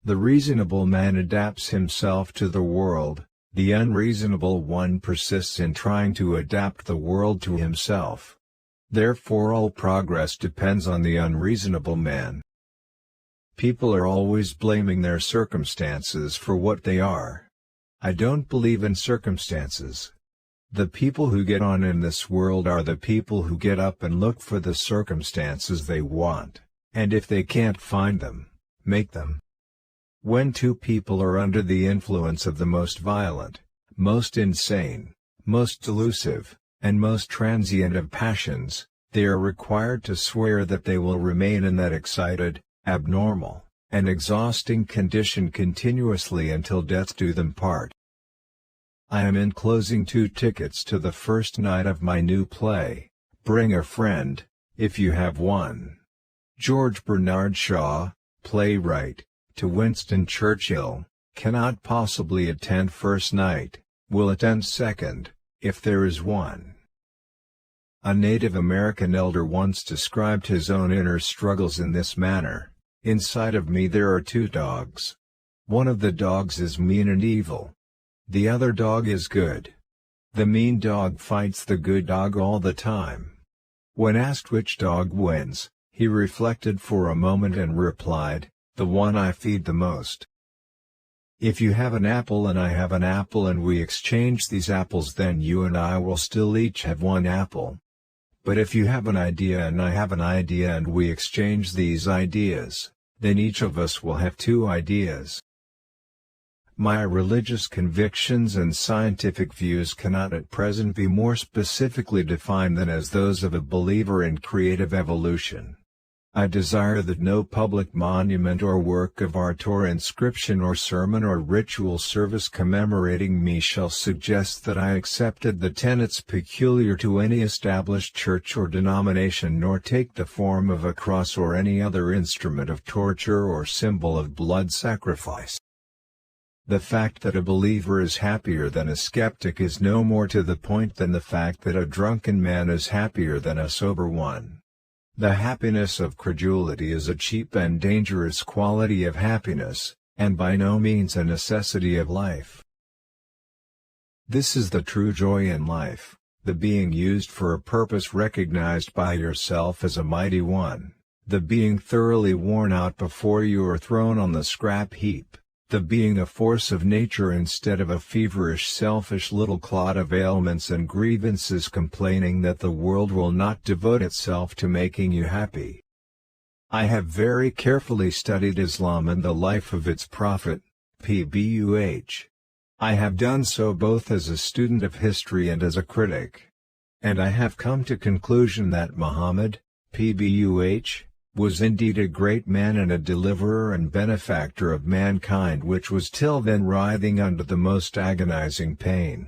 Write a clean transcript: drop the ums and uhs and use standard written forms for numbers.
The reasonable man adapts himself to the world, the unreasonable one persists in trying to adapt the world to himself. Therefore all progress depends on the unreasonable man. People are always blaming their circumstances for what they are. I don't believe in circumstances. The people who get on in this world are the people who get up and look for the circumstances they want, and if they can't find them, make them. When two people are under the influence of the most violent, most insane, most delusive, and most transient of passions, they are required to swear that they will remain in that excited, abnormal, and exhausting condition continuously until death do them part. I am enclosing 2 tickets to the first night of my new play, Bring a Friend, if you have one. George Bernard Shaw, playwright, to Winston Churchill, cannot possibly attend first night, will attend second, if there is one. A Native American elder once described his own inner struggles in this manner: inside of me there are 2 dogs. One of the dogs is mean and evil. The other dog is good. The mean dog fights the good dog all the time. When asked which dog wins, he reflected for a moment and replied, "The one I feed the most." If you have an apple and I have an apple and we exchange these apples, then you and I will still each have 1 apple. But if you have an idea and I have an idea and we exchange these ideas, then each of us will have 2 ideas. My religious convictions and scientific views cannot at present be more specifically defined than as those of a believer in creative evolution. I desire that no public monument or work of art or inscription or sermon or ritual service commemorating me shall suggest that I accepted the tenets peculiar to any established church or denomination, nor take the form of a cross or any other instrument of torture or symbol of blood sacrifice. The fact that a believer is happier than a skeptic is no more to the point than the fact that a drunken man is happier than a sober one. The happiness of credulity is a cheap and dangerous quality of happiness, and by no means a necessity of life. This is the true joy in life, the being used for a purpose recognized by yourself as a mighty one, the being thoroughly worn out before you are thrown on the scrap heap, the being a force of nature instead of a feverish selfish little clod of ailments and grievances complaining that the world will not devote itself to making you happy. I have very carefully studied Islam and the life of its prophet, Pbuh. I have done so both as a student of history and as a critic. And I have come to conclusion that Muhammad, Pbuh, was indeed a great man and a deliverer and benefactor of mankind, which was till then writhing under the most agonizing pain.